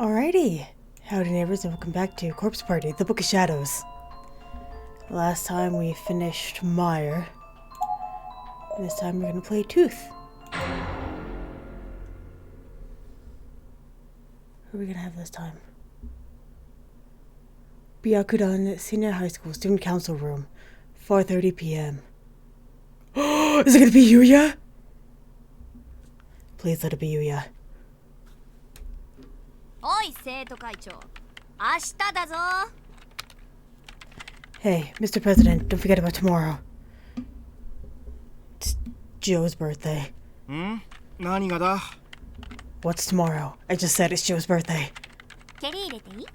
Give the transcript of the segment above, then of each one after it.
Alrighty, howdy neighbors and welcome back to Corpse Party, the Book of Shadows. Last time we finished Mire, and this time we're gonna play Tooth. Who are we gonna have this time? Byakudan Senior High School Student Council Room, 4:30 p.m. Is it gonna be Yuya? Please let it be Yuya. おい生徒会長、明日だぞ。 Hey, Mr. President, don't forget about tomorrow. It's Joe's birthday. 何がだ? What's tomorrow? I just said it's Joe's birthday. 蹴り入れていい?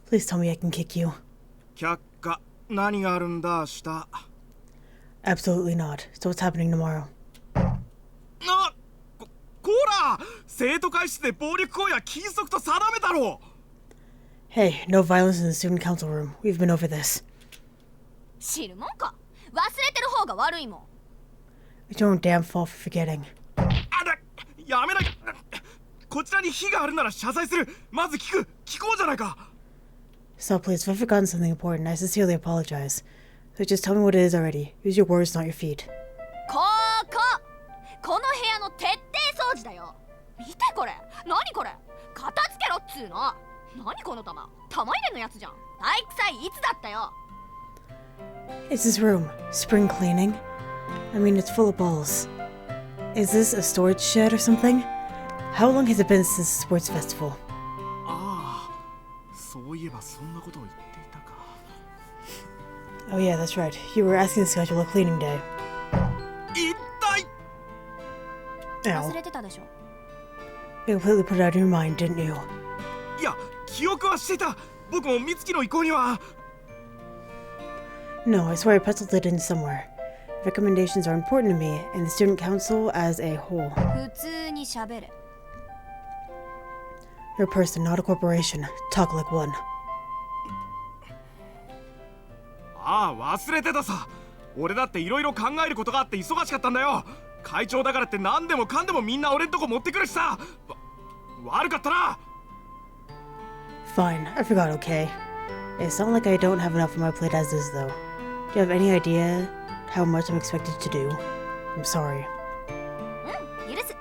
Please tell me I can kick you. 却下、何があるんだ明日? Absolutely not. So what's happening tomorrow? こら! 生徒会室で暴力行為は禁則と定めたろ! Hey, no violence in the student council room. We've been over this. 知るもんか。忘れてる方が悪いもん。 It's your own damn fault for forgetting. やめなきゃ。こちらに非があるなら謝罪する。まず聞こうじゃないか。 So please, if I've forgotten something important, I sincerely apologize. So just tell me what it is already. Use your words, not your feet. この部屋の徹底掃除だよ。見てこれ。何これ。片付けろっつうの。何この玉入れのやつじゃん。体育祭いつだったよ。 It's his room. Spring cleaning? I mean, it's full of balls. Is this a storage shed or something? How long has it been since the sports festival? ああ、そういえばそんなことを言っていたか。 Oh yeah, that's right. You were asking to schedule a cleaning day. 一体 Ow. 忘れてたでしょ。 You completely put it out of your mind, didn't you? いや、記憶はしていた。僕も美月の意向には。 No, I swear I penciled it in somewhere. Recommendations are important to me and the student council as a whole. 普通に喋れ。 You're a person, not a corporation. Talk like one. ああ、忘れてたさ。俺だっていろいろ考えることがあって忙しかったんだよ。会長だからって何でもかんでもみんな俺んとこ持ってくるしさ。悪かったな。 Fine, I forgot, okay? It's not like I don't have enough on my plate as is, though. Do you have any idea how much I'm expected to do? I'm sorry. うん、許す。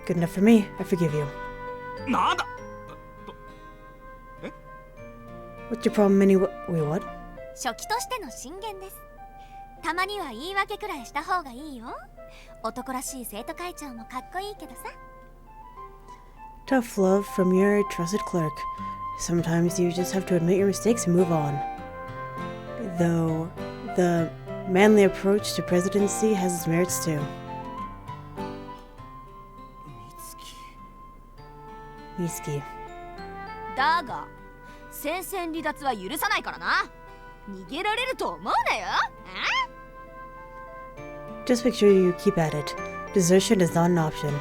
Good enough for me. I forgive you. なんだ What's your problem, Wait, what? 初期としての進言です。たまには言い訳くらいした方がいいよ。男らしい生徒会長もかっこいいけどさ。 Tough love from your trusted clerk. Sometimes you just have to admit your mistakes and move on. Though, the manly approach to presidency has its merits too. 美月 Mitsuki. だが、戦線離脱は許さないからな。逃げられると思うなよ。Just make sure you keep at it. Desertion is not an option.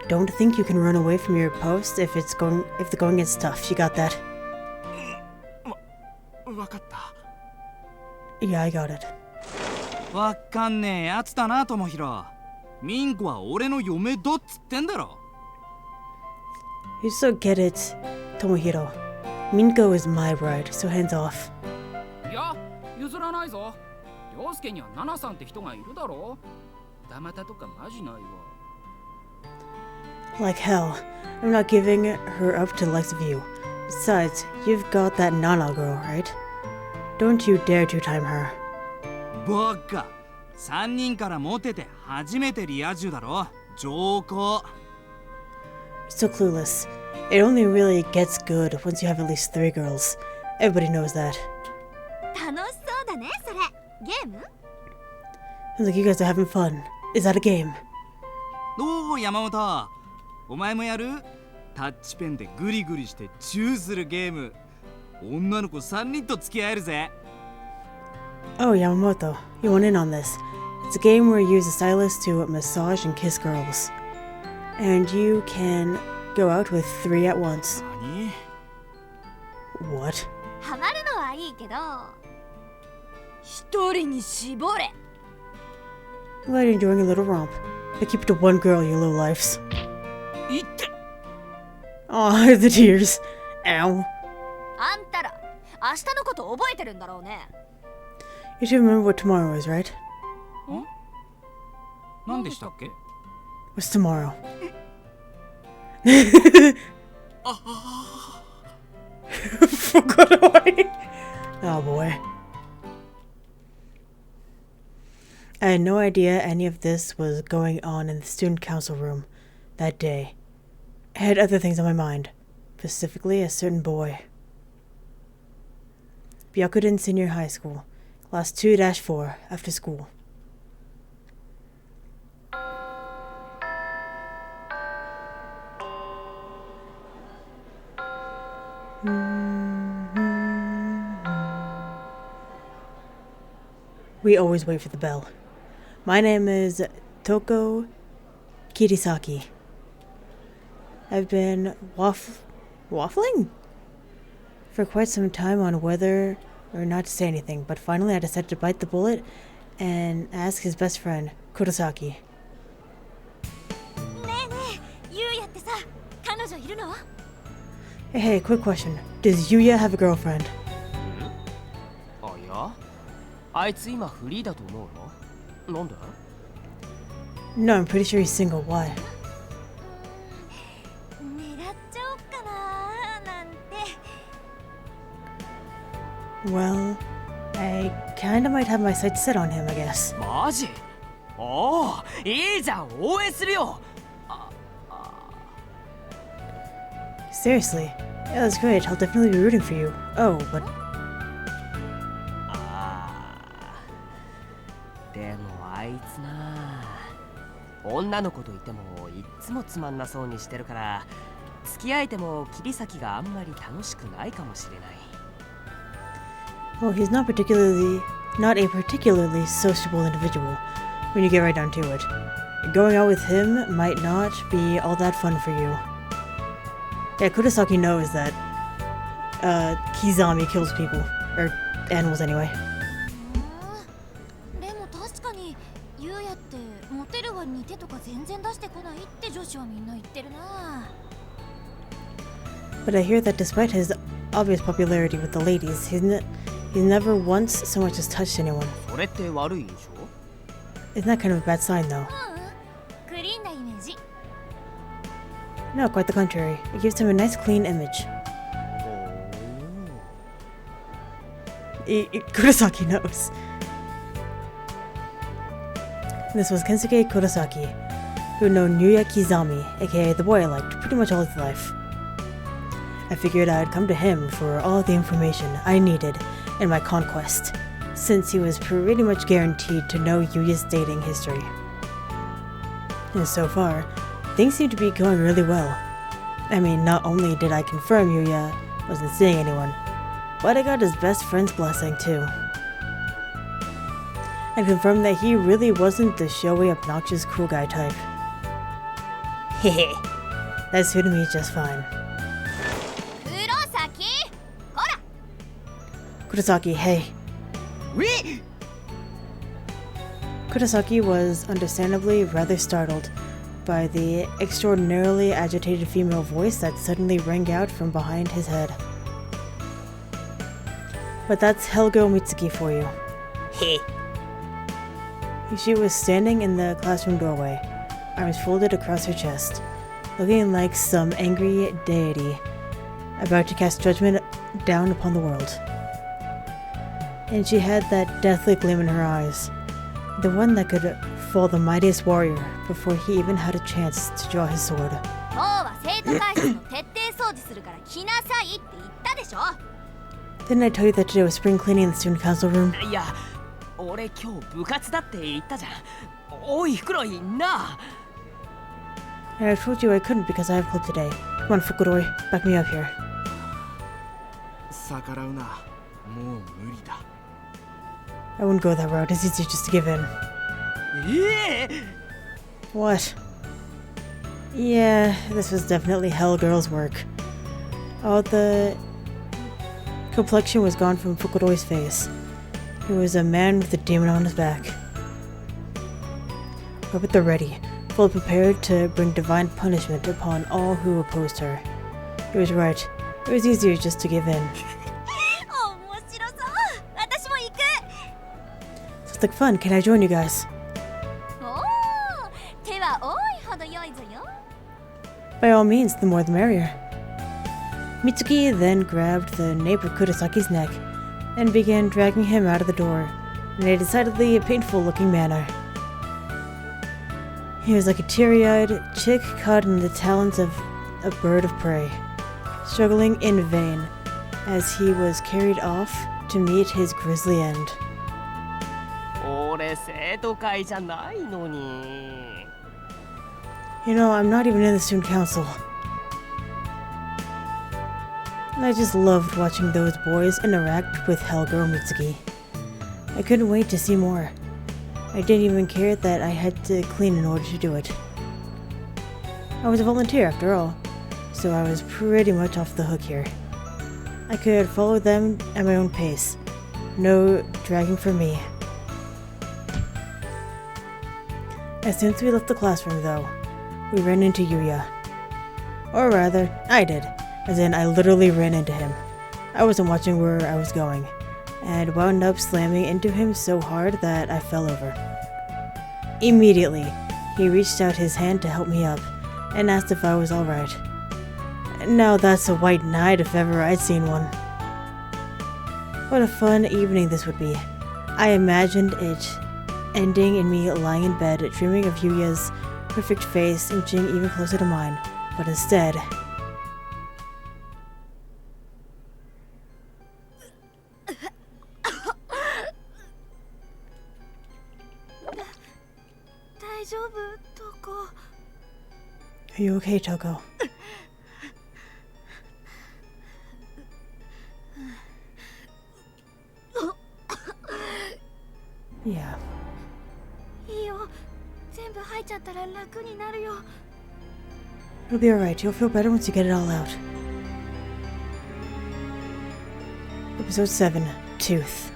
Don't think you can run away from your post if the going gets tough. You got that? わかった。 Yeah, I got it. わかんねえやつだな、ともひろ。ミンコは俺の嫁だっつってんだろ。 You just don't get it, Tomohiro. Minko is my bride, so hands off. いや、譲らないぞ。涼介にはナナさんって人がいるだろ。二股とかマジないわ。 Like hell. I'm not giving her up to the likes of you. Besides, you've got that Nana girl, right? Don't you dare two-time her. バカ。3人からモテて初めてリア充だろ。上皇。 You're so clueless. It only really gets good once you have at least 3 girls. Everybody knows that. 楽しそうだね、それ。ゲーム？ Sounds like you guys are having fun. Is that a game? おお、山本。お前もやる？タッチペンでグリグリしてチューするゲーム。女の子3人と付き合えるぜ。 Oh, Yamamoto. You want in on this. It's a game where you use a stylus to massage and kiss girls. And you can go out with 3 at once. 何? What? ハマるのはいいけど、一人に絞れ。 I'm glad you're enjoying a little romp. But keep it to one girl, you low lifes. いって。Aw, the tears. Ow. あんたら明日のこと覚えてるんだろうね。 You should remember what tomorrow is, right? 何でしたっけ？ What's tomorrow? Oh boy. I had no idea any of this was going on in the student council room that day. I had other things on my mind, specifically a certain boy. Byakuden Senior High School, Class 2-4, after school. We always wait for the bell. My name is Toko Kirisaki. I've been waffling for quite some time on whether or not to say anything, but finally I decided to bite the bullet and ask his best friend, Kurosaki. ねえねえ、ゆうやってさ、彼女いるの？ Hey, quick question. Does Yuya have a girlfriend? あ、いや、あいつ今フリーだと思うの？なんで？ No, I'm pretty sure he's single. Why? 狙っちゃおっかななんて。 Well, I kinda might have my sights set on him, I guess. マジ？おお、いいじゃん、応援するよ。 Seriously? Yeah, that's great. I'll definitely be rooting for you. Oh, but でもあいつな、女の子といてもいっつもつまんなそうにしてるから、付き合えても切り先があんまり楽しくないかもしれない。 well, he's not a particularly sociable individual when you get right down to it. Going out with him might not be all that fun for you. Yeah, Kurosaki knows that Kizami kills people, or animals anyway. でも確かにゆうやってモテる割に手とか全然出してこないって女子はみんな言ってるな。 But I hear that despite his obvious popularity with the ladies, he's never once so much as touched anyone. それって悪い印象？ Isn't that kind of a bad sign, though? クリーンなイメージ。 No, quite the contrary. It gives him a nice, clean image. Kurosaki knows. This was Kensuke Kurosaki, who had known Yuya Kizami, aka the boy I liked, pretty much all his life. I figured I'd come to him for all the information I needed in my conquest, since he was pretty much guaranteed to know Yuya's dating history. And so far, things seem to be going really well. I mean, not only did I confirm Yuya wasn't seeing anyone, but I got his best friend's blessing too. I confirmed that he really wasn't the showy, obnoxious, cool guy type. Hehe, that suited me just fine. 黒崎、ほら。 Kurosaki, hey. ウィ！ Kurosaki was understandably rather startled by the extraordinarily agitated female voice that suddenly rang out from behind his head. But that's Helgo Mitsuki for you. Heh. She was standing in the classroom doorway, arms folded across her chest, looking like some angry deity about to cast judgment down upon the world. And she had that deathly gleam in her eyes, the one that could fall the mightiest warrior before he even had a chance to draw his sword. 今日は生徒会室の徹底掃除するから来なさいって言ったでしょ。 Didn't I tell you that today was spring cleaning in the student council room? いや、俺今日部活だって言ったじゃん。おい、袋いんな。 And I told you I couldn't because I have club today. Come on, Fukuroi, back me up here. 逆らうな、もう無理だ。 I wouldn't go that route. It's easier just to give in. What? Yeah, this was definitely Hell Girl's work. All the complexion was gone from Fukuroi's face. He was a man with a demon on his back. But at the ready, fully prepared to bring divine punishment upon all who opposed her. He was right. It was easier just to give in. 面白そう。私も行く。 Sounds like fun. Can I join you guys? おお、手は多いほど良いぞよ。 By all means, the more the merrier. Mitsuki then grabbed the neighbor Kurosaki's neck and began dragging him out of the door in a decidedly painful-looking manner. He was like a teary-eyed chick caught in the talons of a bird of prey, struggling in vain as he was carried off to meet his grisly end. 俺生徒会じゃないのに。 You know, I'm not even in the student council. And I just loved watching those boys interact with Hellgirl Mitsuki. I couldn't wait to see more. I didn't even care that I had to clean in order to do it. I was a volunteer after all, so I was pretty much off the hook here. I could follow them at my own pace. No dragging for me. As soon as we left the classroom though, we ran into Yuya. Or rather, I did, as in I literally ran into him. I wasn't watching where I was going, and wound up slamming into him so hard that I fell over. Immediately, he reached out his hand to help me up, and asked if I was alright. Now that's a white knight if ever I'd seen one. What a fun evening this would be. I imagined it ending in me lying in bed dreaming of Yuya's perfect face inching even closer to mine, but instead... Are you okay, Toko? Yeah. いいよ。全部吐いちゃったら楽になるよ。 It'll be alright. You'll feel better once you get it all out. Episode 7, Tooth.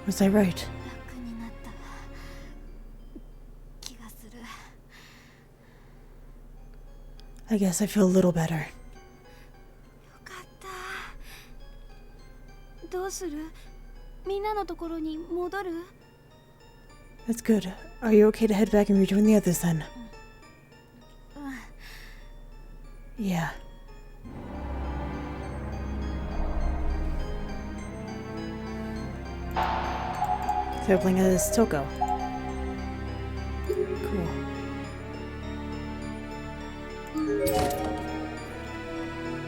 Was I right? 楽になった気がする。 I guess I feel a little better. よかった。どうする？みんなのところに戻る？ That's good. Are you okay to head back and rejoin the others then? Yeah. So playing as Toko. Cool.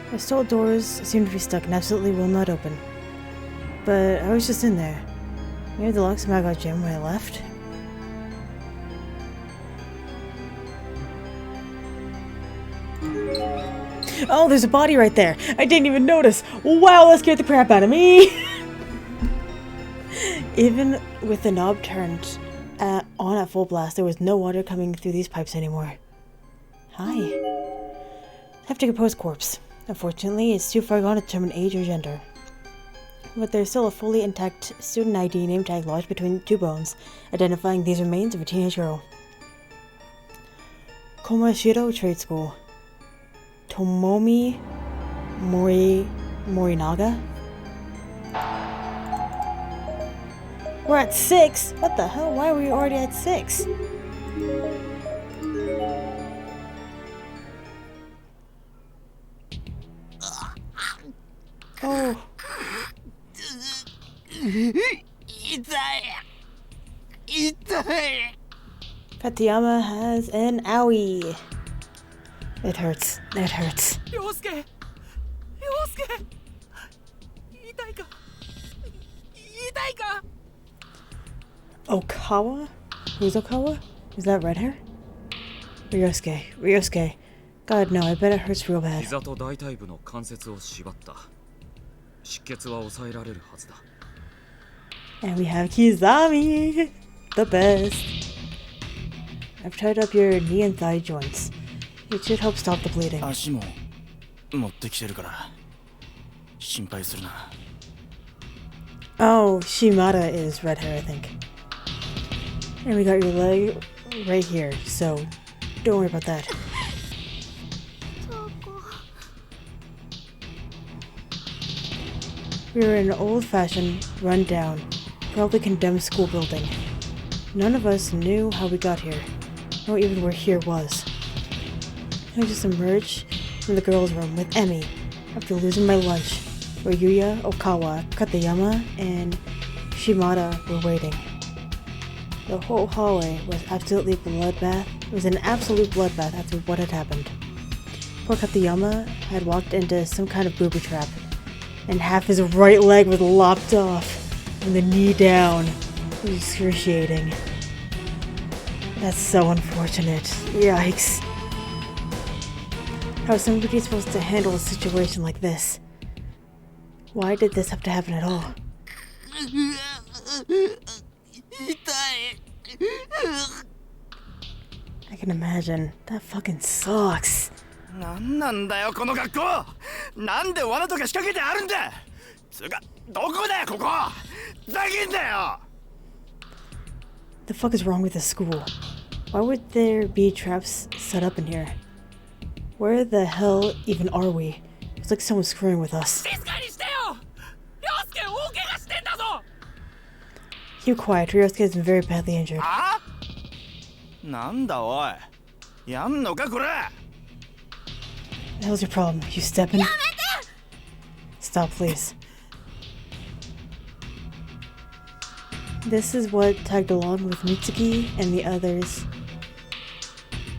I was told doors seem to be stuck and absolutely will not open. But I was just in there. Maybe the lock somehow got jammed when I left? Oh, there's a body right there! I didn't even notice! Wow, that scared the crap out of me! Even with the knob turned on at full blast, there was no water coming through these pipes anymore. Hi. Heftiger post corpse. Unfortunately, it's too far gone to determine age or gender. But there's still a fully intact student ID name tag lodged between two bones, identifying these remains of a teenage girl. Komashiro Trade School. Tomomi Morinaga? We're at 6? What the hell? Why are we already at 6? Oh. Katayama has an owie. It hurts. It hurts. 涼介涼介痛いか痛いか Okawa? Who's Okawa? Is that red hair? Ryosuke. Ryosuke. God, no, I bet it hurts real bad. 膝と大腿部の関節を縛った。出血は抑えられるはずだ。 And we have Kizami! The best. I've tied up your knee and thigh joints. It should help stop the bleeding. 足も持ってきてるから心配するな。 Oh, Shimada is red hair, I think. And we got your leg right here, so don't worry about that. We were in an old-fashioned, run-down, probably condemned school building. None of us knew how we got here, nor even where here was. I just emerged from the girls' room with Emmy after losing my lunch, where Yuya, Okawa, Katayama, and Shimada were waiting. The whole hallway was absolutely a bloodbath. It was an absolute bloodbath after what had happened. Poor Katayama had walked into some kind of booby trap, and half his right leg was lopped off, from the knee down. It was excruciating. That's so unfortunate. Yikes. How is somebody supposed to handle a situation like this? Why did this have to happen at all? I can imagine. That fucking sucks. なんなんだよこの学校。なんで罠とか仕掛けてあるんだ。つうかどこだよここ。ざけんだよ。 The fuck is wrong with this school? Why would there be traps set up in here? Where the hell even are we? It's like someone's screwing with us. Keep quiet. Ryosuke has been very badly injured. あ？なんだおい。やんのかこれ。 What the hell's your problem? You stepping? Stop, please. This is what tagged along with Mitsuki and the others.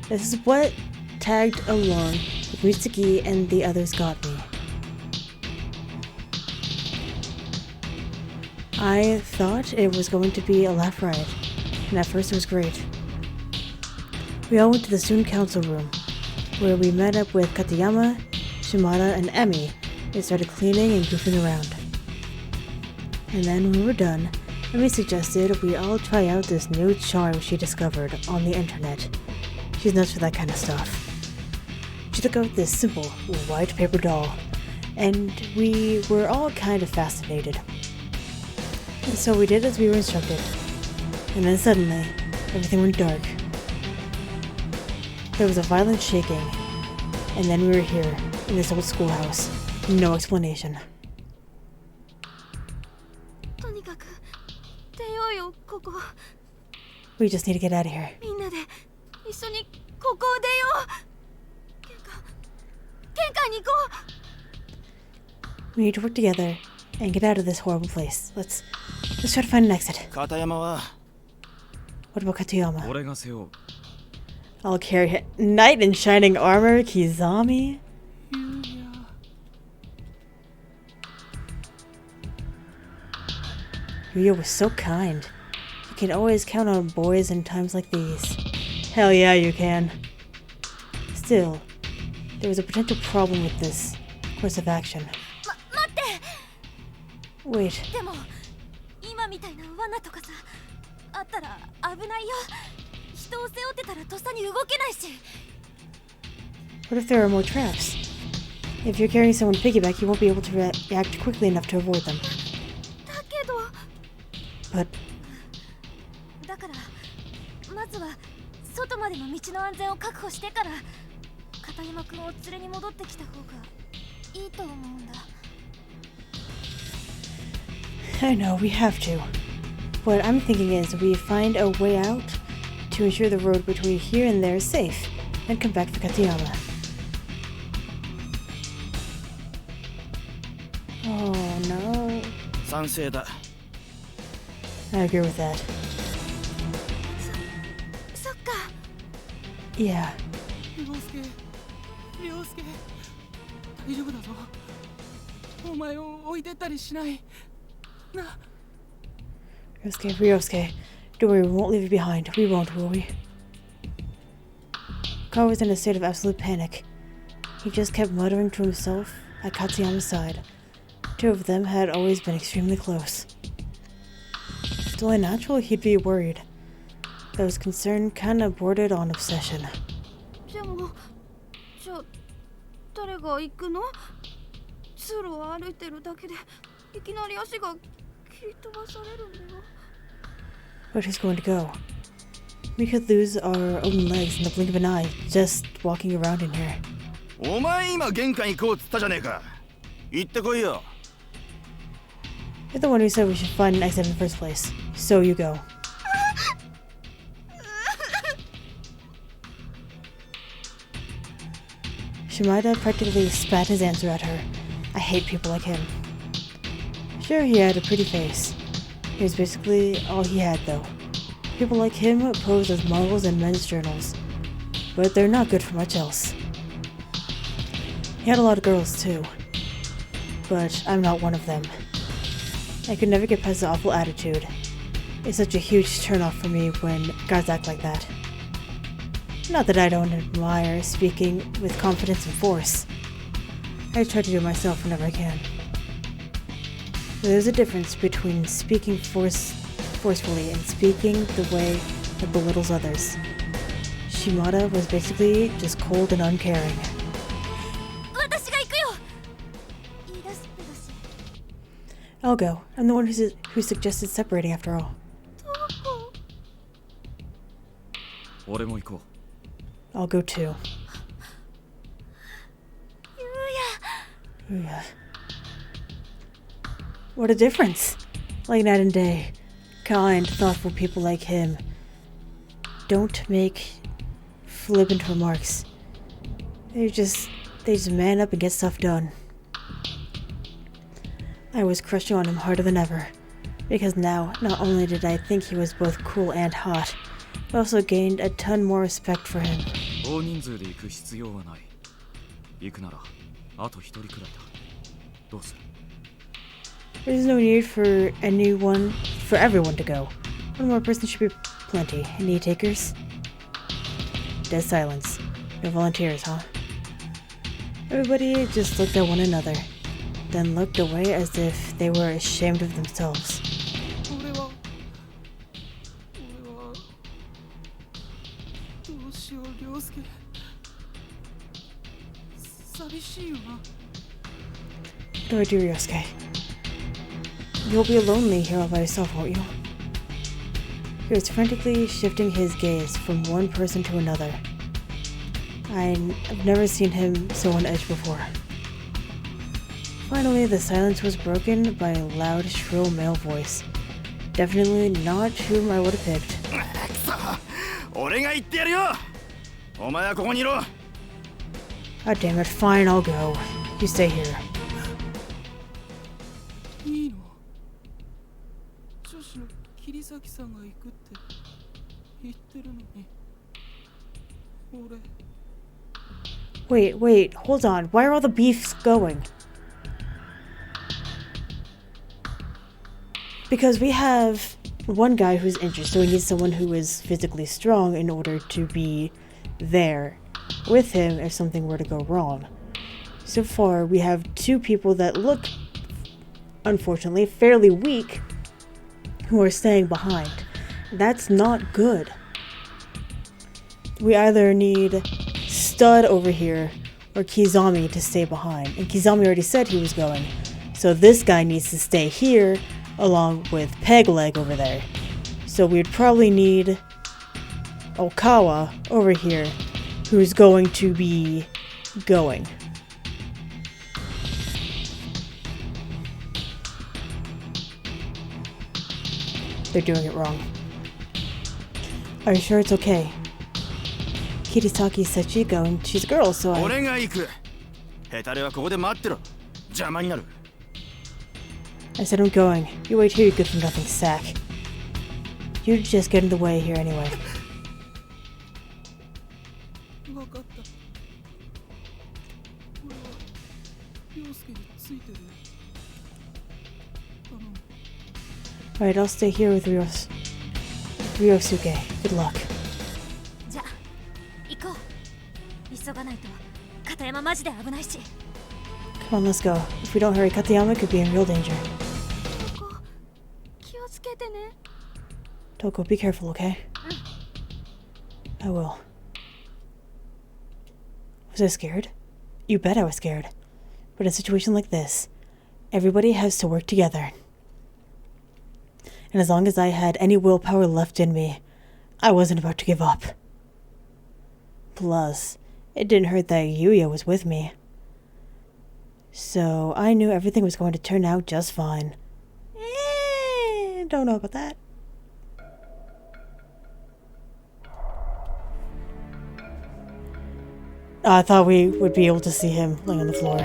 This is what tagged along with Mitsuki and the others got me. I thought it was going to be a laugh riot, and at first it was great. We all went to the student council room, where we met up with Katayama, Shimada, and Emmy, and started cleaning and goofing around. And then when we were done, Emmy suggested we all try out this new charm she discovered on the internet. She's nuts for that kind of stuff. She took out this simple, white paper doll, and we were all kind of fascinated. And so we did as we were instructed. And then suddenly, everything went dark. There was a violent shaking, and then we were here, in this old schoolhouse. No explanation. We just need to get out of here. We need to work together and get out of this horrible place. Let's try to find an exit. 片山は What about Katayama? 俺が背負う。 I'll carry it. Knight in shining armor, Kizami. Yuya was so kind. You can always count on boys in times like these. Hell yeah, you can. Still, there was a potential problem with this course of action. Wait. What if there are more traps? If you're carrying someone piggyback, you won't be able to react quickly enough to avoid them. But... I know, we have to. What I'm thinking is we find a way out to ensure the road between here and there is safe, and come back for Katayama. Oh no. 賛成だ。 I agree with that. Yeah. Ryosuke, don't worry, we won't leave you behind. We won't, will we? Kawa was in a state of absolute panic. He just kept muttering to himself at Katsuyama's side. Two of them had always been extremely close. It's only natural he'd be worried. was concern kinda bordered on obsession. でもじゃあ誰が行くの？通路を歩いてるだけでいきなり足が切り飛ばされるんだよ。 But who's going to go? We could lose our own legs in the blink of an eye just walking around in here. お前今玄関行こうっつったじゃねえか。行ってこいよ。 You're the one who said we should find an exit in the first place. So you go. Shimada practically spat his answer at her. I hate people like him. Sure, he had a pretty face. He was basically all he had, though. People like him pose as models in men's journals, but they're not good for much else. He had a lot of girls, too, but I'm not one of them. I could never get past the awful attitude. It's such a huge turnoff for me when guys act like that. Not that I don't admire speaking with confidence and force. I try to do it myself whenever I can. But there's a difference between speaking forcefully and speaking the way that belittles others. Shimada was basically just cold and uncaring. 私が行くよ。言い出すっぺだし。 I'll go. I'm the one who suggested separating after all. 俺も行こ I'll go too. ゆうや。 Yeah. What a difference. Like night and day. Kind, thoughtful people like him don't make flippant remarks. They just man up and get stuff done. I was crushing on him harder than ever, because now not only did I think he was both cool and hot, but also gained a ton more respect for him. う。大人数で行く必要はない。行くならあと一人くらいだ。どうする？ There's no need for everyone to go. One more person should be plenty. Any takers? Dead silence. No volunteers, huh? Everybody just looked at one another, then looked away as if they were ashamed of themselves. 俺はどうしよう、涼介。寂しいよな。 What do I do, Ryosuke? You'll be lonely here all by yourself, won't you? He was frantically shifting his gaze from one person to another. I've never seen him so on edge before. Finally, the silence was broken by a loud, shrill male voice. Definitely not whom I would have picked. くそ、俺が行ってやるよ。お前はここにいろ。 God damn it, fine, I'll go. You stay here. いいの？女子の桐崎さんが行くって言ってるのに。俺。 Wait, hold on. Why are all the beefs going? Because we have one guy who's injured, so we need someone who is physically strong in order to be there with him if something were to go wrong. So far, we have two people that look, unfortunately, fairly weak who are staying behind. That's not good. We either need Stud over here or Kizami to stay behind. And Kizami already said he was going. So this guy needs to stay here along with Pegleg over there. So we'd probably need Okawa over here who's going to be going. They're doing it wrong. Are you sure it's okay? Kirisaki said she'd go and she's a girl, so I... 俺が行く。ヘタレはここで待ってろ。邪魔になる。 I said I'm going. You wait here, you good for nothing sack. You just get in the way here anyway. わかった。俺は涼介についてる。頼む。 Alright, I'll stay here with Ryosuke. Good luck. じゃあ行こう。急がないと片山マジで危ないし。 Come on, let's go. If we don't hurry, Katayama could be in real danger. 気をつけてね。 Toko, be careful, okay? I will. Was I scared? You bet I was scared. But in a situation like this, everybody has to work together. And as long as I had any willpower left in me, I wasn't about to give up. Plus, it didn't hurt that Yuya was with me. So I knew everything was going to turn out just fine. Don't know about that. I thought we would be able to see him laying on the floor.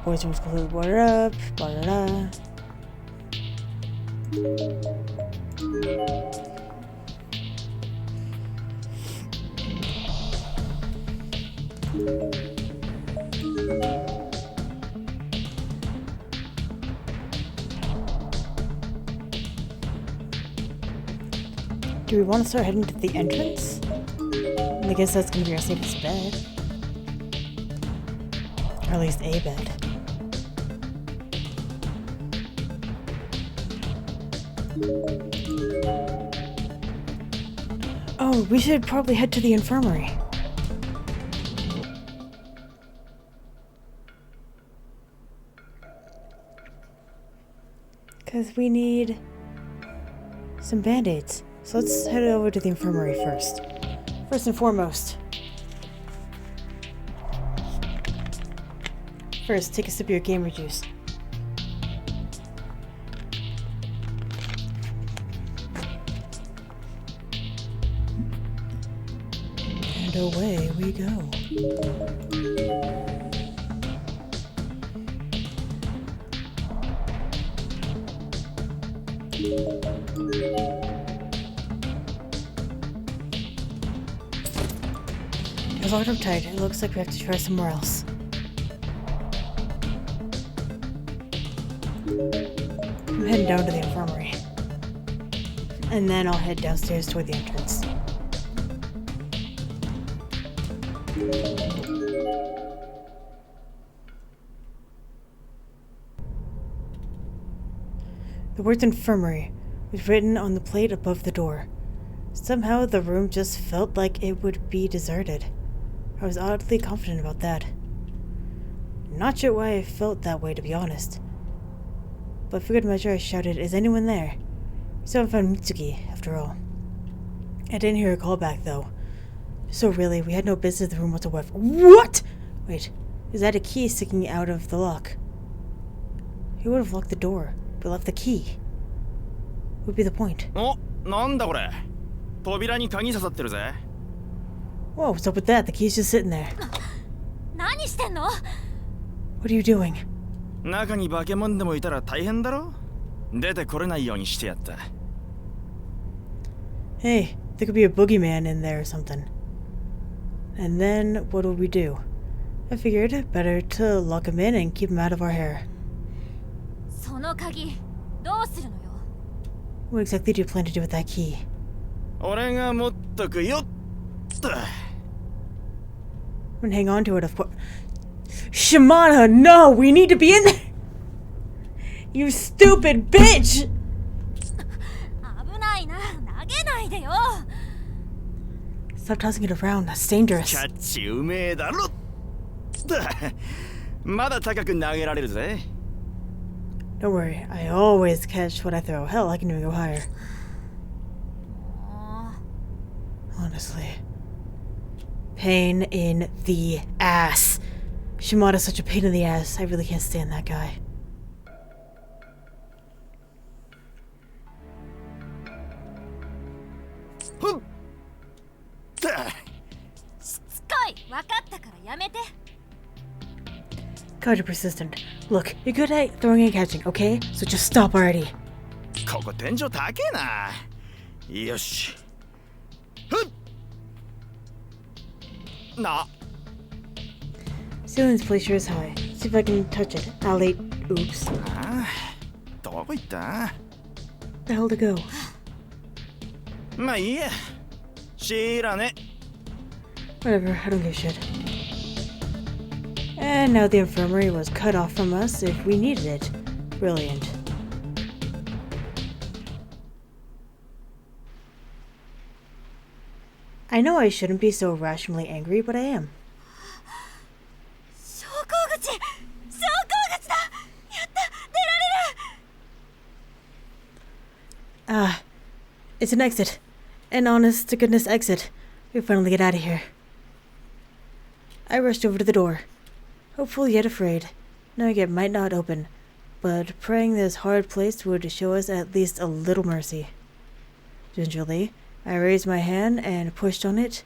Boys room's completely watered up. Blah, blah, blah. Do we want to start heading to the entrance? I guess that's gonna be our safest bed. Or at least a bed. Oh, we should probably head to the infirmary. Because we need some band-aids. So let's head over to the infirmary first. First and foremost. First, take a sip of your gamer juice. And away we go. You're locked up tight. It looks like we have to try somewhere else. I'm heading down to the infirmary. And then I'll head downstairs toward the entrance. The word infirmary was written on the plate above the door. Somehow the room just felt like it would be deserted. I was oddly confident about that. Not sure why I felt that way, to be honest. But for good measure I shouted, "Is anyone there?" We still haven't found Mitsuki, after all. I didn't hear a call back, though. So really, we had no business in the room whatsoever. What?! Wait, is that a key sticking out of the lock? He would have locked the door, but left the key. What would be the point? お、なんだこれ。扉に鍵刺さってるぜ。 Whoa, what's up with that? The key's just sitting there. 何してんの？ What are you doing? 中に化け物でもいたら大変だろ。出てこれないようにしてやった。 Hey, there could be a boogeyman in there or something. And then, what would we do? I figured better to lock him in and keep him out of our hair. その鍵どうするのよ？ What exactly do you plan to do with that key? 俺が持っとくよっと。 I'm gonna hang on to it, of course. Shimada, no! We need to be in there! You stupid bitch! 危ないな、投げないでよ。 Stop tossing it around, that's dangerous. キャッチうめえだろ。まだ高く投げられるぜ。 Don't worry, I always catch what I throw. Hell, I can even go higher. Honestly. Pain in the ass. Shimada's such a pain in the ass. I really can't stand that guy. God, you're persistent. Look, you're good at throwing and catching, okay? So just stop already. ここ天井高えな。よし。ふっ。な。 Ceiling's place is high. See if I can touch it. I'll eat. Oops. ああ、どこ行った？ The hell to go? まあいいや。知らね。 Whatever, I don't give a shit. And now the infirmary was cut off from us if we needed it. Brilliant. I know I shouldn't be so rationally angry, but I am. 昇降口だ。やった、出られる。 Ah, it's an exit. An honest to goodness exit. We finally get out of here. I rushed over to the door, hopeful yet afraid, knowing it might not open, but praying this hard place would show us at least a little mercy. Gingerly, I raised my hand and pushed on it,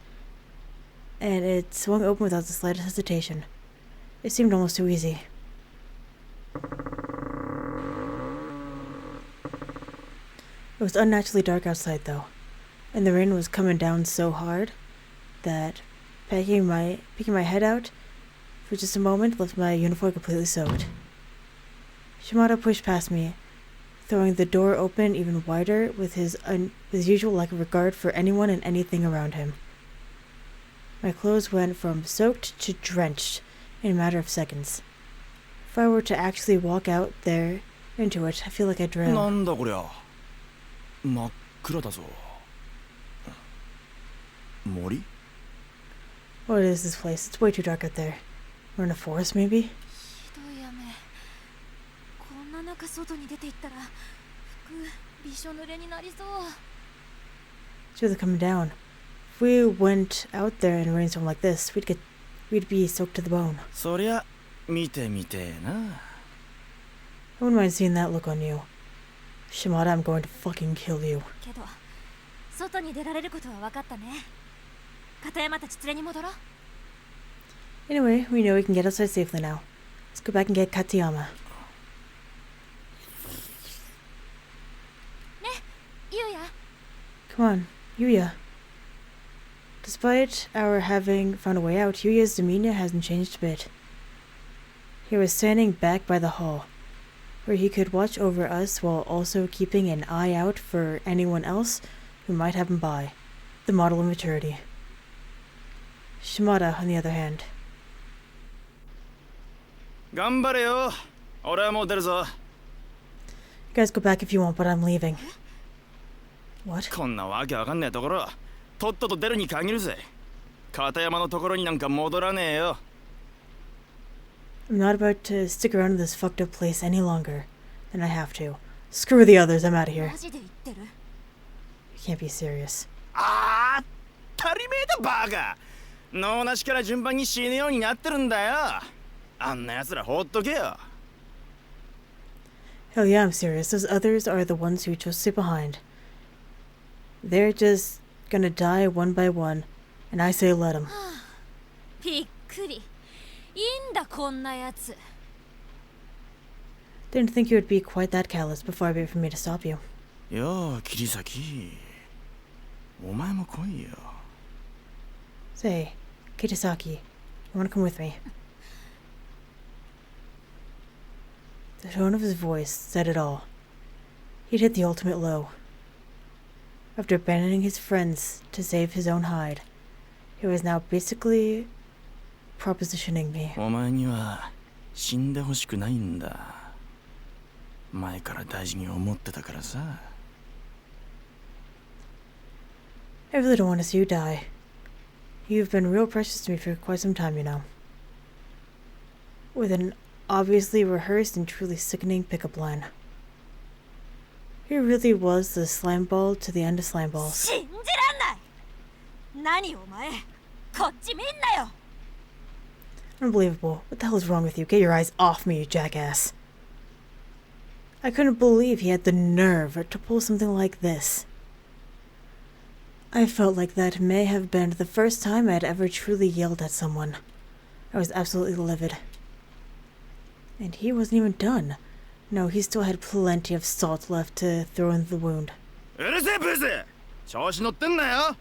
and it swung open without the slightest hesitation. It seemed almost too easy. It was unnaturally dark outside, though, and the rain was coming down so hard that peeking my head out for just a moment left my uniform completely soaked. Shimada pushed past me, throwing the door open even wider with his usual lack of regard for anyone and anything around him. My clothes went from soaked to drenched in a matter of seconds. If I were to actually walk out there into it, I feel like I'd drown. なんだこりゃ。真っ暗だぞ。森？ What is this place? It's way too dark out there. We're in a forest, maybe? ひどい雨。こんな中外に出て行ったら服びしょ濡れになりそう。 It's really coming down. If we went out there in a rainstorm like this, we'd be soaked to the bone. そりゃ見てみてえな。 I wouldn't mind seeing that look on you. Shimada, I'm going to fucking kill you. けど外に出られることは分かったね。片山たち連れに戻ろう。 Anyway, we know we can get outside safely now. Let's go back and get Katayama. ね、ゆうや。 Come on, Yuya. Despite our having found a way out, Yuya's demeanor hasn't changed a bit. He was standing back by the hall, where he could watch over us while also keeping an eye out for anyone else who might happen by. The model of maturity. Shimada, on the other hand. 頑張れよ。俺はもう出るぞ。 You guys go back if you want, but I'm leaving. What? こんなわけわかんねえところ、とっとと出るに限るぜ。片山のところになんか戻らねえよ。 I'm not about to stick around in this fucked up place any longer than I have to. Screw the others, I'm out of here. マジで言ってる？ You can't be serious. ああ、足りめえだバカ。脳なしから順番に死ぬようになってるんだよ。あんな奴ら放っとけよ。 Hell yeah, I'm serious. Those others are the ones who chose to stay behind. They're just gonna die one by one, and I say let them. びっくり。いいんだこんなやつ。 Didn't think you would be quite that callous before I wait for me to stop you. よう、桐崎。お前も来いよ。 Say, Kitasaki, you wanna come with me? The tone of his voice said it all. He'd hit the ultimate low. After abandoning his friends to save his own hide, he was now basically propositioning me. お前には死んでほしくないんだ。前から大事に思ってたからさ。I really don't want to see you die. You've been real precious to me for quite some time, you know. With an obviously rehearsed and truly sickening pickup line. He really was the slime ball to the end of slime balls. 信じらんない。何お前、こっち見んなよ。 Unbelievable. What the hell is wrong with you? Get your eyes off me, you jackass. I couldn't believe he had the nerve to pull something like this. I felt like that may have been the first time I had ever truly yelled at someone. I was absolutely livid. And he wasn't even done. No, he still had plenty of salt left to throw in the wound. うるせえブス。調子乗ってんなよ。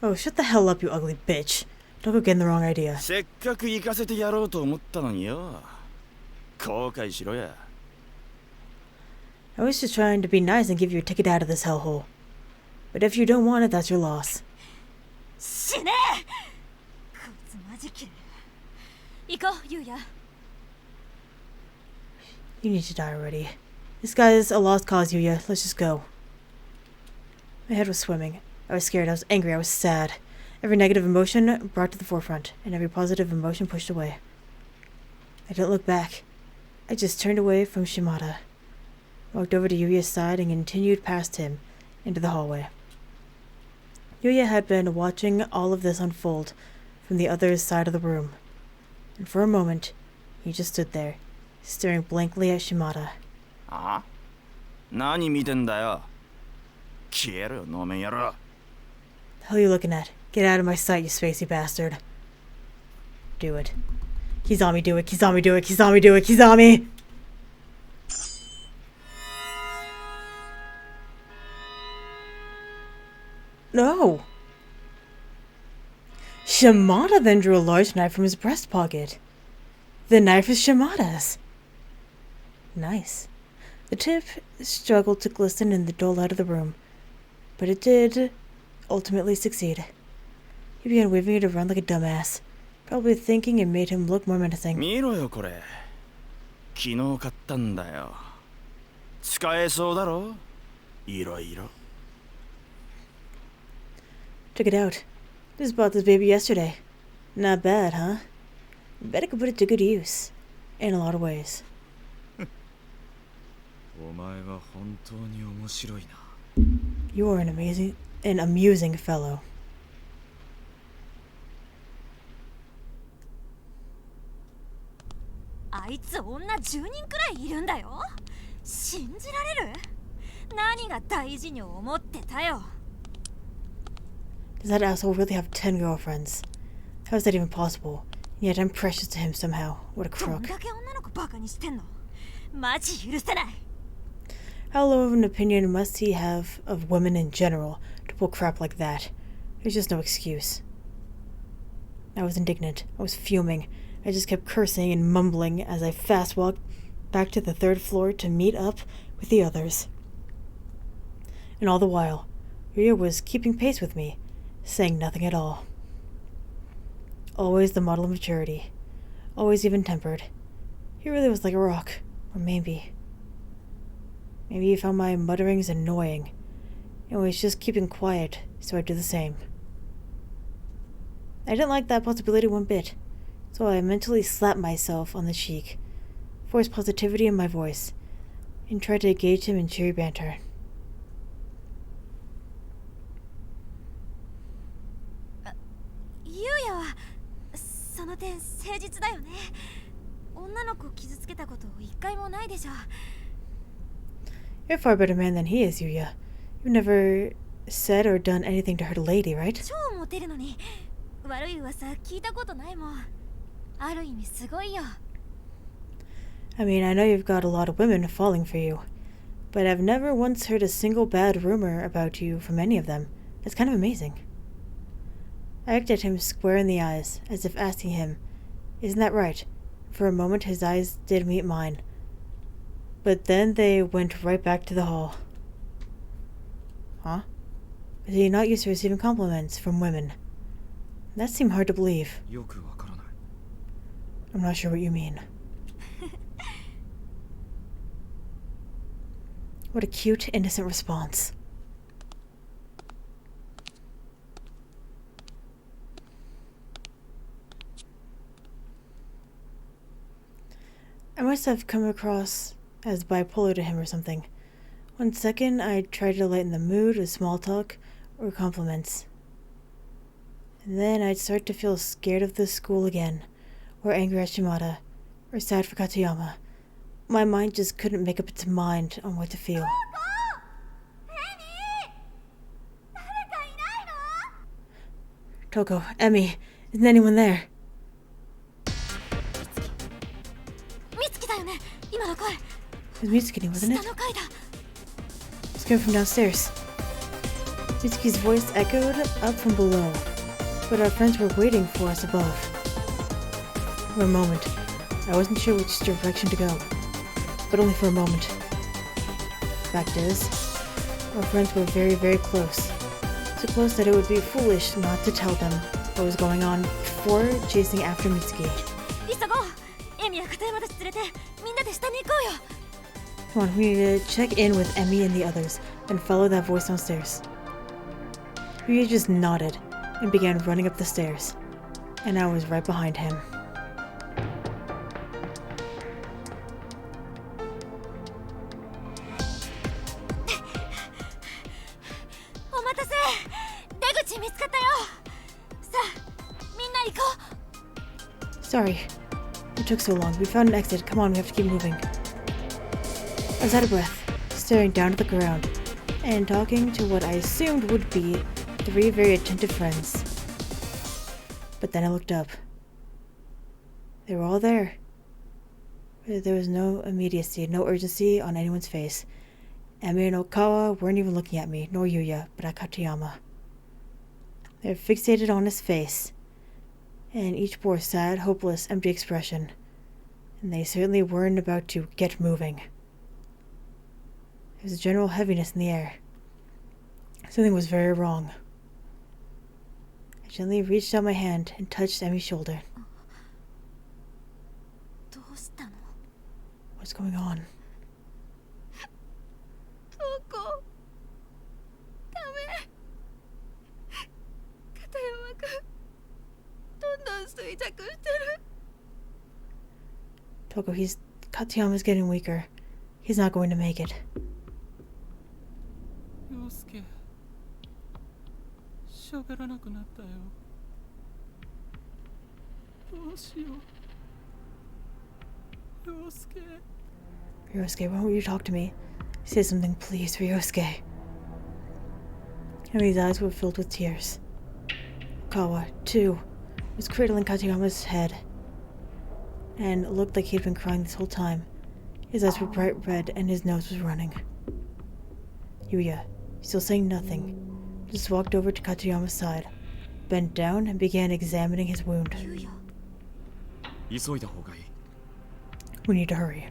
Oh, shut the hell up, you ugly bitch. Don't go getting the wrong idea. せっかく行かせてやろうと思ったのによ。後悔しろや。 I was just trying to be nice and give you a ticket out of this hellhole. But if you don't want it, that's your loss. 死ねえ。こいつマジ切れる。行こう、ゆうや。 You need to die already. This guy is a lost cause, Yuya. Let's just go. My head was swimming. I was scared, I was angry, I was sad. Every negative emotion brought to the forefront, and every positive emotion pushed away. I didn't look back. I just turned away from Shimada, walked over to Yuya's side, and continued past him into the hallway. Yuya had been watching all of this unfold from the other side of the room, and for a moment, he just stood there, staring blankly at Shimada. あ？何見てんだよ。消えろよ、能面野郎。 The hell are you looking at? Get out of my sight, you spacey bastard. Do it. Kizami, do it. Kizami, do it. Kizami, do it. Kizami! No! Shimada then drew a large knife from his breast pocket. The knife is Shimada's. Nice. The tip struggled to glisten in the dull light of the room, but it did ultimately succeed. He began waving it around like a dumbass, probably thinking it made him look more menacing. 見ろよこれ。昨日買ったんだよ。使えそうだろ？いろいろ。 Check it out. Just bought this baby yesterday. Not bad, huh? Bet I could put it to good use. In a lot of ways. お前は本当に面白いな。 You are an amusing fellow. あいつ女10人くらいいるんだよ。信じられる？何が大事に思ってたよ。 Does that asshole really have 10 girlfriends? How is that even possible? And yet I'm precious to him somehow. What a どん crook. だけ女の子バカにしてんの？マジ許せない。 How low of an opinion must he have of women in general to pull crap like that? There's just no excuse. I was indignant. I was fuming. I just kept cursing and mumbling as I fast walked back to the 3rd floor to meet up with the others. And all the while, Ryo was keeping pace with me, saying nothing at all. Always the model of maturity. Always even-tempered. He really was like a rock. Or maybe he found my mutterings annoying and was just keeping quiet, so I'd do the same. I didn't like that possibility one bit, so I mentally slapped myself on the cheek, forced positivity in my voice, and tried to engage him in cheery banter. Yuya はその点誠実だよね。女の子を傷つけたこと一回もないでしょ。 You're a far better man than he is, Yuya. You've never said or done anything to hurt a lady, right? 超モテるのに悪い噂聞いたことないもん。ある意味すごいよ。 I mean, I know you've got a lot of women falling for you, but I've never once heard a single bad rumor about you from any of them. That's kind of amazing. I looked at him square in the eyes, as if asking him, isn't that right? For a moment his eyes did meet mine, but then they went right back to the hall. Huh? Is he not used to receiving compliments from women? That seemed hard to believe. よくわからない。 I'm not sure what you mean. What a cute, innocent response. I must have come across as bipolar to him or something. One second, I'd try to lighten the mood with small talk or compliments. And then I'd start to feel scared of the school again, or angry at Shimada, or sad for Katayama. My mind just couldn't make up its mind on what to feel. Toko, Emmy, isn't anyone there? 美月だよね。今の声。 It was Mitsuki, wasn't 下 it? の階だ。 It's coming from downstairs. Mitsuki's voice echoed up from below, but our friends were waiting for us above. For a moment, I wasn't sure which direction to go, but only for a moment. Fact is, our friends were very, very close. So close that it would be foolish not to tell them what was going on before chasing after Mitsuki. 急ごう。エミや片山たち連れてみんなで下に行こうよ。 Come on, we need to check in with Emmy and the others, and follow that voice downstairs. Yuya just nodded and began running up the stairs, and I was right behind him. Sorry, it took so long. We found an exit. Come on, we have to keep moving. I was out of breath, staring down at the ground, and talking to what I assumed would be 3 very attentive friends. But then I looked up. They were all there. There was no immediacy, no urgency on anyone's face. Emi and Okawa weren't even looking at me, nor Yuya, but at Katayama. They were fixated on his face, and each bore a sad, hopeless, empty expression. And they certainly weren't about to get moving. There was a general heaviness in the air. Something was very wrong. I gently reached out my hand and touched Emi's shoulder. What's going on? Toko, Katayama's getting weaker. He's not going to make it. 陽介、喋らなくなったよ。どうしよう。陽介。Ryosuke, why won't you talk to me? Say something, please, Ryosuke. Emi's eyes were filled with tears. Okawa, too, was cradling Katayama's head, and it looked like he'd been crying this whole time. His eyes were bright red and his nose was running. Yuya, still saying nothing, just walked over to Katayama's side, bent down and began examining his wound. We need to hurry.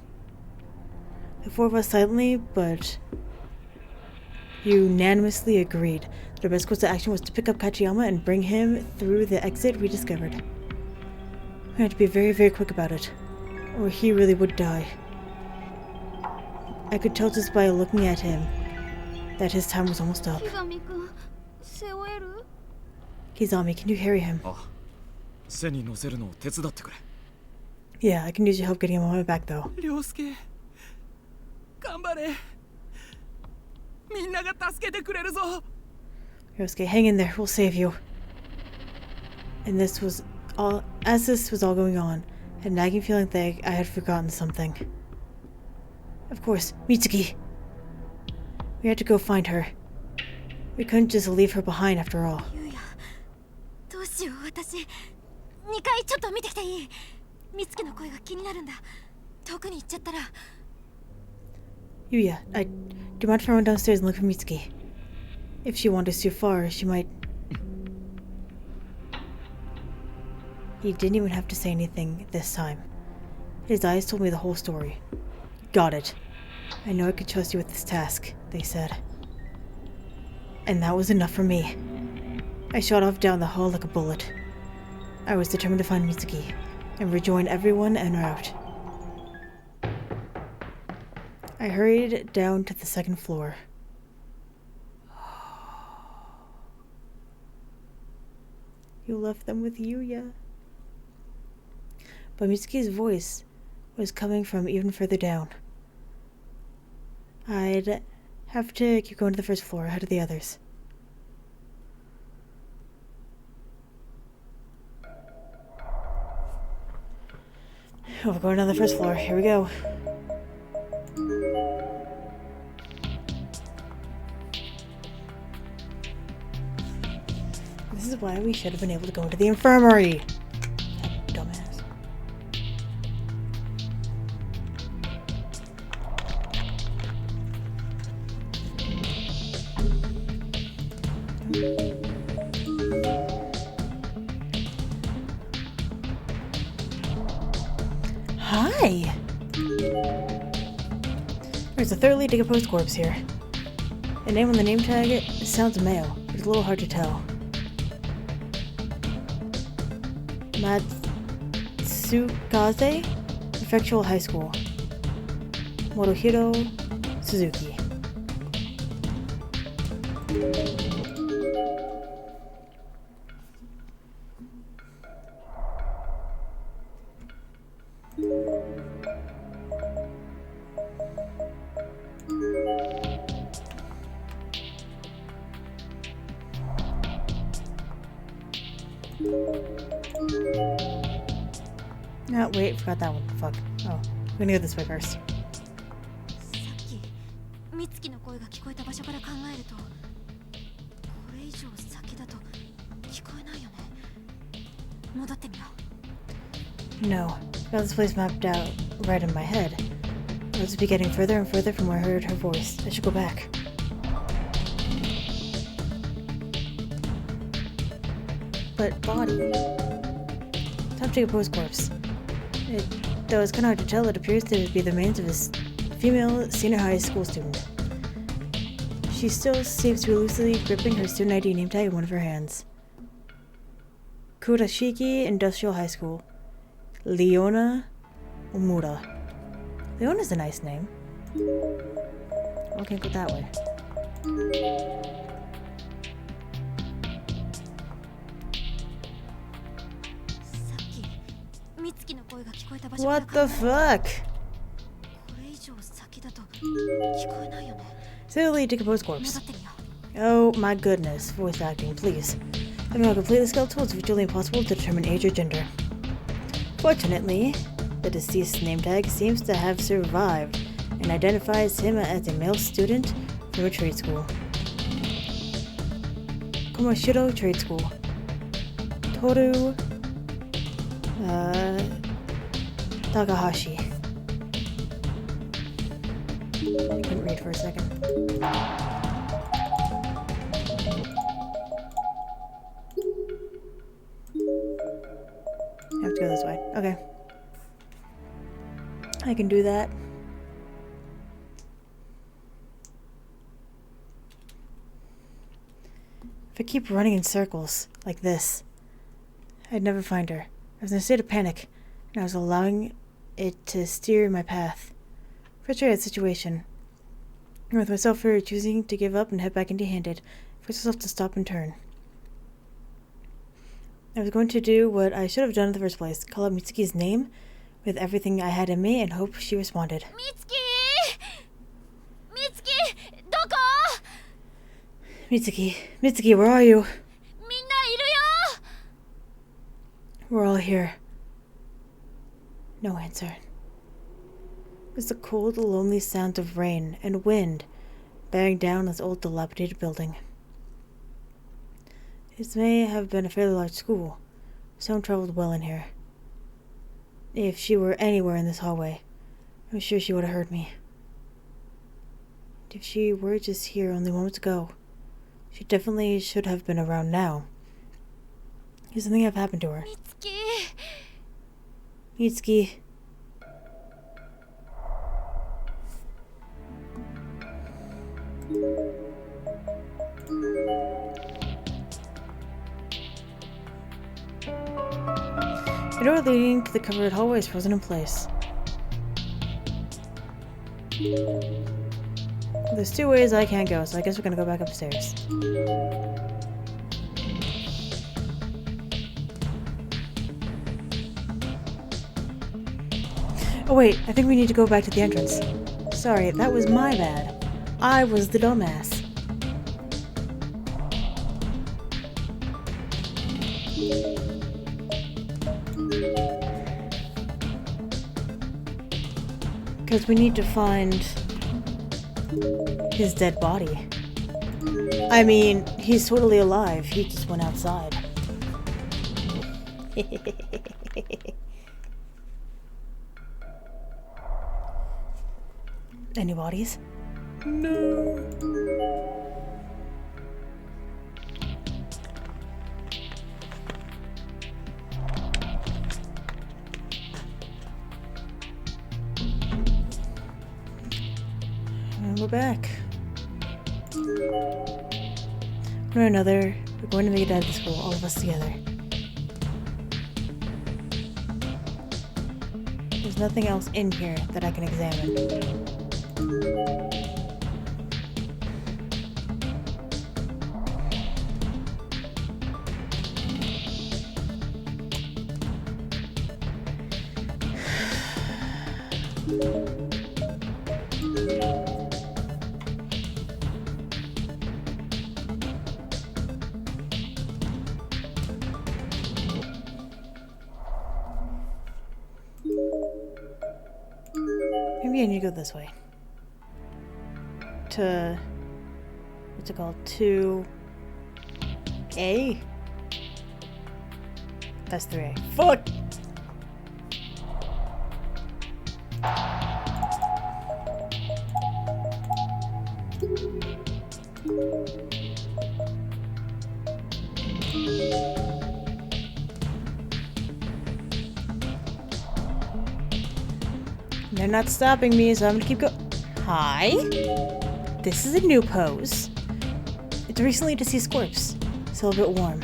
The 4 of us silently, but unanimously agreed that our best course of action was to pick up Katayama and bring him through the exit we discovered. We had to be very, very quick about it, or he really would die. I could tell just by looking at him that his time was almost up. Kizami, can you carry him? Yeah, I can use your help getting him on my back though. 陽介、頑張れ。みんなが助けてくれるぞ。 Ryosuke, hang in there, we'll save you. And this was all going on, I had a nagging feeling that I had forgotten something. Of course, Mitsuki. We had to go find her. We couldn't just leave her behind after all. Yuya, do you mind if I run downstairs and look for Mitsuki? If she wanders too far, she might... He didn't even have to say anything this time. His eyes told me the whole story. Got it. I know I could trust you with this task, they said. And that was enough for me. I shot off down the hall like a bullet. I was determined to find Mitsuki and rejoin everyone en route. I hurried down to the 2nd floor. You left them with Yuya. But Mitsuki's voice was coming from even further down. I'd have to keep going to the 1st floor ahead of the others. Oh, we're going down the 1st floor. Here we go. This is why we should have been able to go into the infirmary. Dumbass. Hi. There's a thoroughly decomposed corpse here. The name on the name tag sounds male, but it's a little hard to tell. Matsukaze Prefectural High School. Motohiro Suzuki. No, wait, forgot that one. Fuck. Oh, we're gonna go this way first. さっき美月の声が聞こえた場所から考えるとこれ以上先だと聞こえないよね。戻ってみよう。 No, got this place mapped out right in my head. I was be getting further and further from where I heard her voice. I should go back. But body. Time to take a post corpse. Though it's kind of hard to tell, it appears to be the remains of a female senior high school student. She still seems to be loosely gripping her student ID name tag in one of her hands. Kurashiki Industrial High School. Leona Omura. Leona's a nice name. Okay, go that way. What the fuck? Silly decomposed corpse. Oh my goodness, voice acting, please. Having a completely skeletal, it's virtually impossible to determine age or gender. Fortunately, the deceased name tag seems to have survived and identifies him as a male student from a trade school. Komoshiro Trade School. Toru Takahashi. I couldn't read for a second. I have to go this way. Okay. I can do that. If I keep running in circles like this, I'd never find her. I was in a state of panic, and I was allowing it to steer my path. Frustrated situation. And with myself for choosing to give up and head back empty-handed, I forced myself to stop and turn. I was going to do what I should have done in the first place, call out Mitsuki's name with everything I had in me and hope she responded. Mitsuki! Mitsuki! Doko? Mitsuki, where are you? Minna iru yo! We're all here. No answer. It was the cold, lonely sound of rain and wind bearing down this old, dilapidated building. This may have been a fairly large school. Someone traveled well in here. If she were anywhere in this hallway, I'm sure she would have heard me. If she were just here only moments ago, she definitely should have been around now. Could something have happened to her? Mitsuki. The door leading to the covered hallway is frozen in place. There's two ways I can't go, so I guess we're gonna go back upstairs. Oh wait, I think we need to go back to the entrance. Sorry, that was my bad. I was the dumbass. Because we need to find his dead body. I mean, he's totally alive. He just went outside. Any bodies? No. And we're back. One or another, we're going to make it out of the school, all of us together. There's nothing else in here that I can examine. Maybe I need to go this way. To... what's it called? To... A? That's 3A. Fuck! They're not stopping me, so I'm gonna keep going. Hi? This is a new pose. It's a recently deceased corpse. Still a bit warm.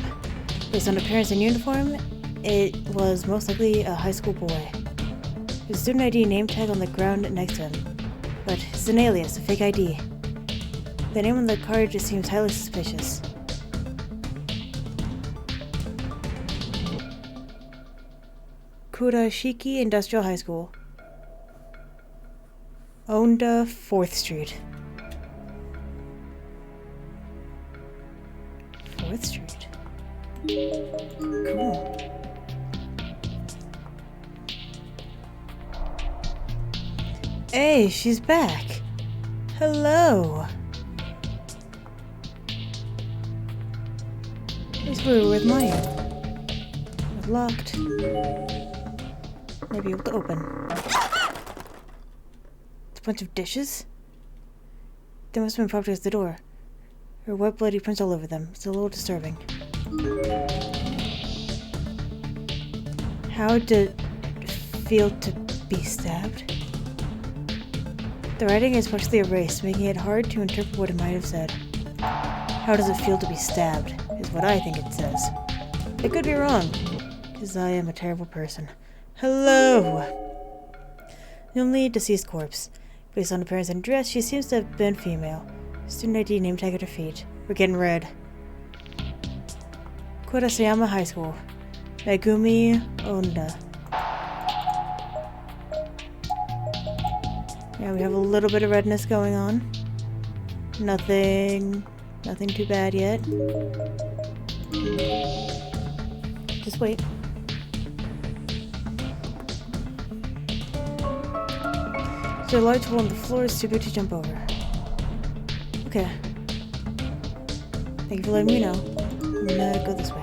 Based on appearance and uniform, it was most likely a high school boy. There's a student ID name tag on the ground next to him. But it's an alias, a fake ID. The name on the card just seems highly suspicious. Kurashiki Industrial High School. Onda 4th Street. 4th Street. Cool. Hey, she's back. Hello. It's we were with Maya. It's locked. Maybe able to open. It's a bunch of dishes. They must have been propped against the door. There are wet bloody prints all over them. It's a little disturbing. How did it feel to be stabbed? The writing is partially erased, making it hard to interpret what it might have said. How does it feel to be stabbed, is what I think it says. I could be wrong, because I am a terrible person. Hello! The only deceased corpse. Based on appearance and dress, she seems to have been female. Student ID name tag at her feet. We're getting red. Kurasayama High School. Megumi Onda. Yeah, we have a little bit of redness going on. Nothing too bad yet. Just wait. There's a large hole in the floor, it's too big to jump over. Okay. Thank you for letting me know. I'm gonna go this way.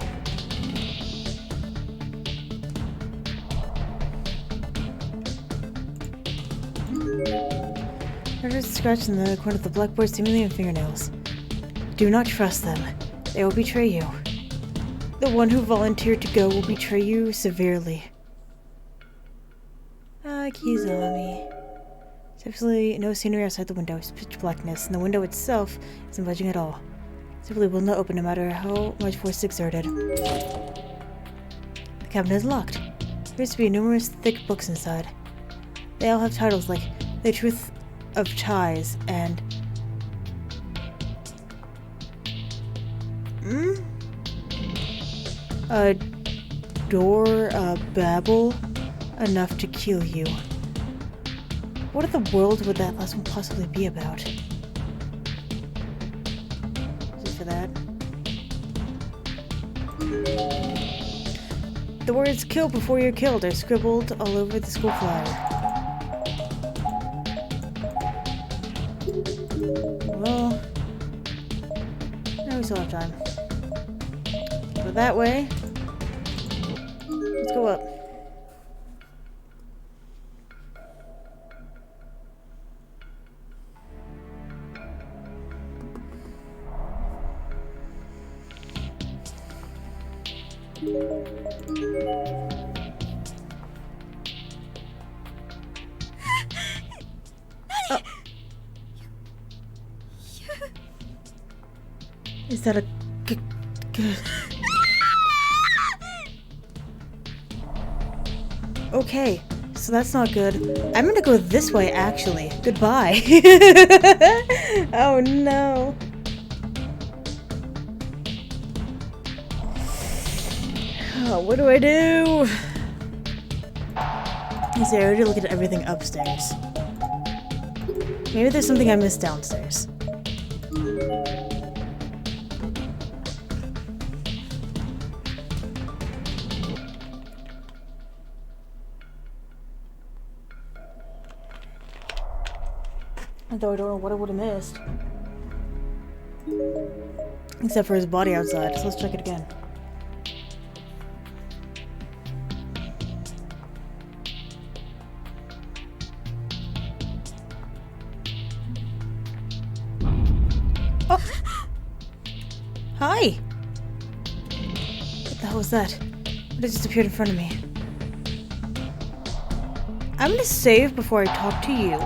There's a scratch in the corner of the blackboard, seemingly in fingernails. Do not trust them. They will betray you. The one who volunteered to go will betray you severely. Kizami. There's absolutely no scenery outside the window. It's pitch blackness, and the window itself isn't budging at all. It simply will not open no matter how much force is exerted. The cabinet is locked. There appears to be numerous thick books inside. They all have titles like The Truth of Ties and a door, a babble enough to kill you. What in the world would that last one possibly be about? Is it for that? The words "kill before you're killed" are scribbled all over the school flyer. Well, now we still have time. Go that way. Let's go up. Is that a Okay, so that's not good. I'm gonna go this way, actually. Goodbye. Oh no. Oh, what do I do? I say I already looked at everything upstairs. Maybe there's something I missed downstairs. Though I don't know what I would have missed. Except for his body outside, so let's check it again. Oh! Hi! What the hell was that? What just appeared in front of me? I'm gonna save before I talk to you.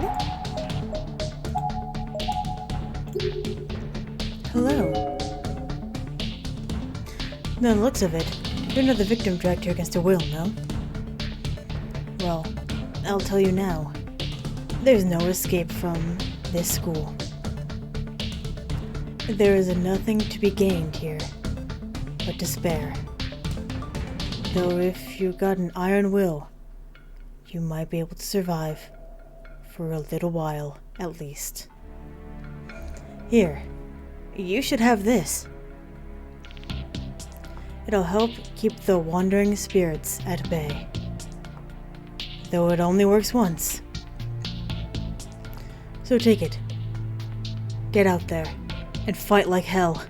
Hello. No, the looks of it, you're not the victim dragged here against her will, no? Well, I'll tell you now. There's no escape from this school. There is nothing to be gained here, but despair. Though if you've got an iron will, you might be able to survive. For a little while, at least. Here, you should have this. It'll help keep the wandering spirits at bay. Though it only works once. So take it. Get out there and fight like hell.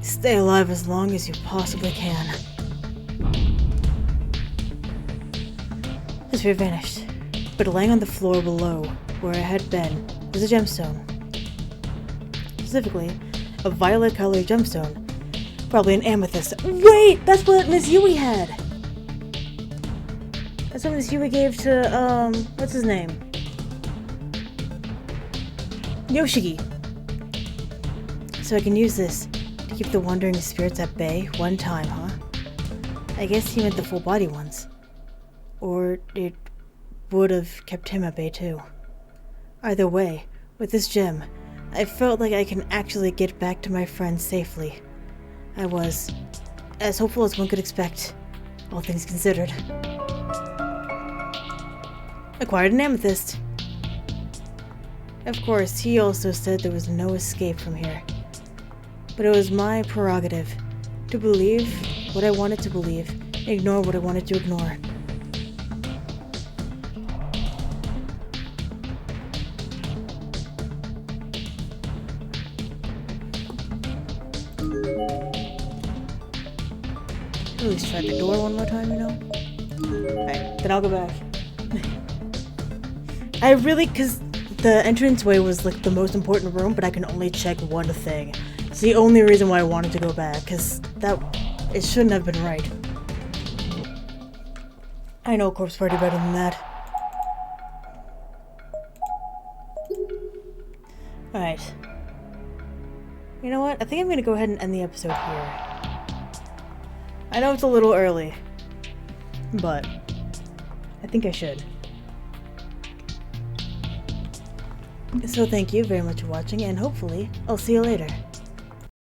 Stay alive as long as you possibly can. The sphere vanished, but laying on the floor below, where it had been, was a gemstone. Specifically, a violet-colored gemstone. Probably an amethyst. Wait! That's what Miss Yui had! That's what Miss Yui gave to, what's his name? Yoshigi. So I can use this to keep the wandering spirits at bay one time, huh? I guess he meant the full body ones. Or it would have kept him at bay too. Either way, with this gem, I felt like I can actually get back to my friends safely. I was as hopeful as one could expect, all things considered. Acquired an amethyst. Of course, he also said there was no escape from here. But it was my prerogative to believe what I wanted to believe and ignore what I wanted to ignore. At least try the door one more time, you know? Alright, then I'll go back. Cause the entranceway was like the most important room, but I can only check one thing. It's the only reason why I wanted to go back, cause it shouldn't have been right. I know Corpse Party better than that. Alright. You know what? I think I'm gonna go ahead and end the episode here. I know it's a little early, but I think I should. So thank you very much for watching, and hopefully I'll see you later.